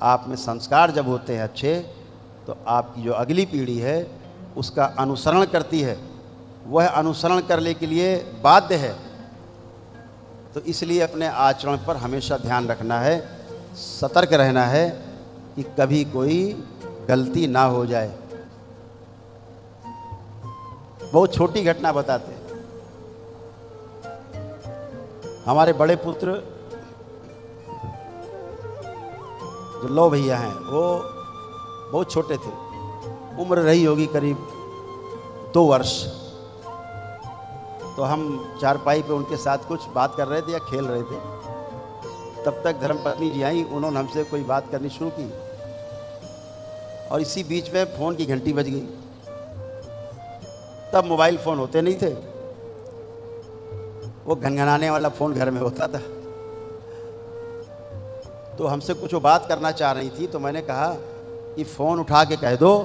आप में संस्कार जब होते हैं अच्छे, तो आपकी जो अगली पीढ़ी है उसका अनुसरण करती है, वह अनुसरण करने के लिए बाध्य है। तो इसलिए अपने आचरण पर हमेशा ध्यान रखना है, सतर्क रहना है कि कभी कोई गलती ना हो जाए। बहुत छोटी घटना बताते हैं। हमारे बड़े पुत्र जो लो भैया हैं, वो बहुत छोटे थे, उम्र रही होगी करीब 2 वर्ष। तो हम चारपाई पे उनके साथ कुछ बात कर रहे थे या खेल रहे थे, तब तक धर्मपत्नी जी आई, उन्होंने हमसे कोई बात करनी शुरू की और इसी बीच में फ़ोन की घंटी बज गई। तब मोबाइल फ़ोन होते नहीं थे, वो घनघनाने वाला फ़ोन घर में होता था। तो हमसे कुछ वो बात करना चाह रही थी, तो मैंने कहा कि फ़ोन उठा के कह दो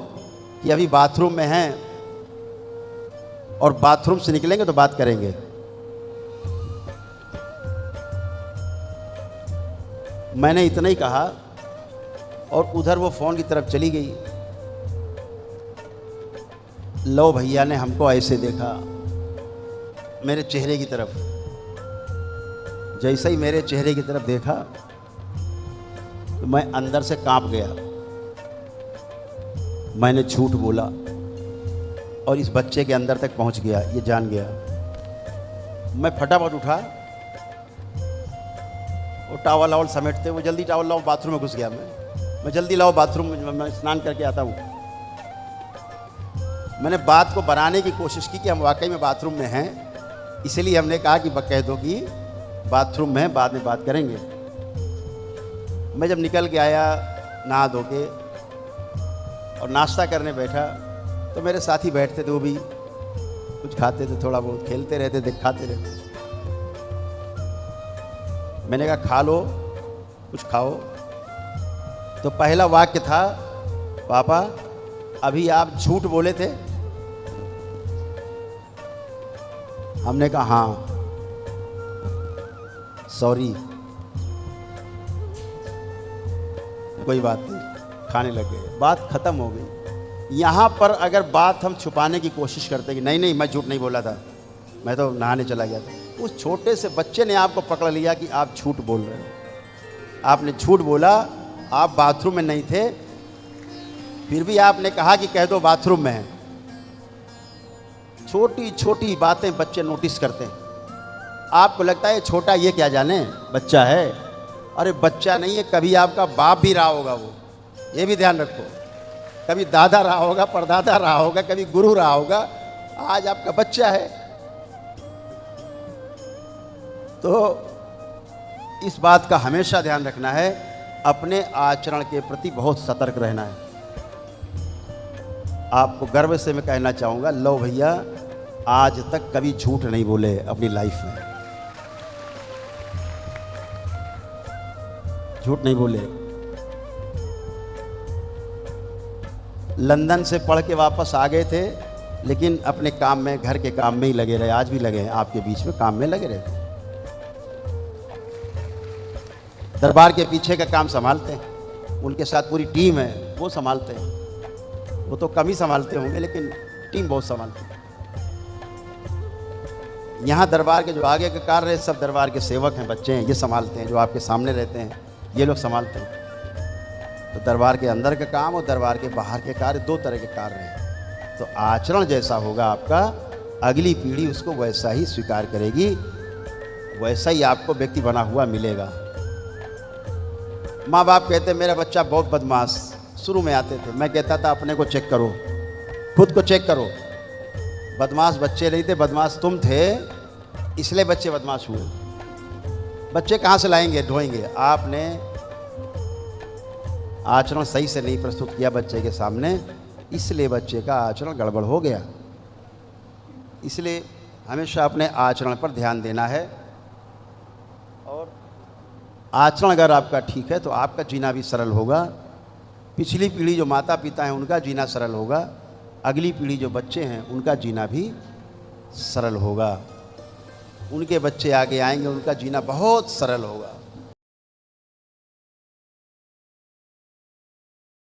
कि अभी बाथरूम में हैं और बाथरूम से निकलेंगे तो बात करेंगे। मैंने इतना ही कहा और उधर वो फ़ोन की तरफ चली गई। लो भैया ने हमको ऐसे देखा, मेरे चेहरे की तरफ। जैसे ही मेरे चेहरे की तरफ देखा तो मैं अंदर से कांप गया। मैंने झूठ बोला और इस बच्चे के अंदर तक पहुंच गया, ये जान गया। मैं फटाफट उठा, वो टावल वावल समेटते, वो जल्दी टावल लाओ, बाथरूम में घुस गया। मैं जल्दी लाओ बाथरूम में, मैं स्नान करके आता हूँ। मैंने बात को बनाने की कोशिश की कि हम वाकई में बाथरूम में हैं, इसलिए हमने कहा कि कह दो कि बाथरूम में हैं, बाद में बात करेंगे। मैं जब निकल के आया नहा धो के और नाश्ता करने बैठा, तो मेरे साथी बैठते थे, वो भी कुछ खाते थे, थोड़ा बहुत खेलते रहते थे, खाते रहते। मैंने कहा खा लो, कुछ खाओ। तो पहला वाक्य था, पापा अभी आप झूठ बोले थे। हमने कहा हाँ, सॉरी, कोई बात नहीं, खाने लग गए, बात खत्म हो गई। यहाँ पर अगर बात हम छुपाने की कोशिश करते कि नहीं नहीं मैं झूठ नहीं बोला था, मैं तो नहाने चला गया था, उस छोटे से बच्चे ने आपको पकड़ लिया कि आप झूठ बोल रहे हो। आपने झूठ बोला, आप बाथरूम में नहीं थे, फिर भी आपने कहा कि कह दो बाथरूम में है। छोटी छोटी बातें बच्चे नोटिस करते हैं। आपको लगता है छोटा, ये क्या जाने, बच्चा है। अरे बच्चा नहीं है, कभी आपका बाप भी रहा होगा, वो ये भी ध्यान रखो। कभी दादा रहा होगा, परदादा रहा होगा, कभी गुरु रहा होगा, आज आपका बच्चा है। तो इस बात का हमेशा ध्यान रखना है, अपने आचरण के प्रति बहुत सतर्क रहना है। आपको गर्व से मैं कहना चाहूँगा, लो भैया आज तक कभी झूठ नहीं बोले अपनी लाइफ में, झूठ नहीं बोले। लंदन से पढ़ के वापस आ गए थे, लेकिन अपने काम में, घर के काम में ही लगे रहे। आज भी लगे हैं, आपके बीच में काम में लगे रहते। दरबार के पीछे का काम संभालते हैं, उनके साथ पूरी टीम है, वो संभालते हैं। वो तो कम ही संभालते होंगे, लेकिन टीम बहुत संभालती है। यहाँ दरबार के जो आगे के कार्य है, सब दरबार के सेवक हैं, बच्चे हैं, ये संभालते हैं। जो आपके सामने रहते हैं, ये लोग संभालते हैं। तो दरबार के अंदर का काम और दरबार के बाहर के कार्य, 2 तरह के कार्य हैं। तो आचरण जैसा होगा आपका, अगली पीढ़ी उसको वैसा ही स्वीकार करेगी, वैसा ही आपको व्यक्ति बना हुआ मिलेगा। माँ बाप कहते मेरा बच्चा बहुत बदमाश, शुरू में आते थे, मैं कहता था अपने को चेक करो, खुद को चेक करो। बदमाश बच्चे नहीं थे, बदमाश तुम थे, इसलिए बच्चे बदमाश हुए। बच्चे कहाँ से लाएंगे, ढोएंगे। आपने आचरण सही से नहीं प्रस्तुत किया बच्चे के सामने, इसलिए बच्चे का आचरण गड़बड़ हो गया। इसलिए हमेशा अपने आचरण पर ध्यान देना है। और आचरण अगर आपका ठीक है तो आपका जीना भी सरल होगा। पिछली पीढ़ी जो माता पिता हैं उनका जीना सरल होगा, अगली पीढ़ी जो बच्चे हैं उनका जीना भी सरल होगा। उनके बच्चे आगे आएंगे, उनका जीना बहुत सरल होगा।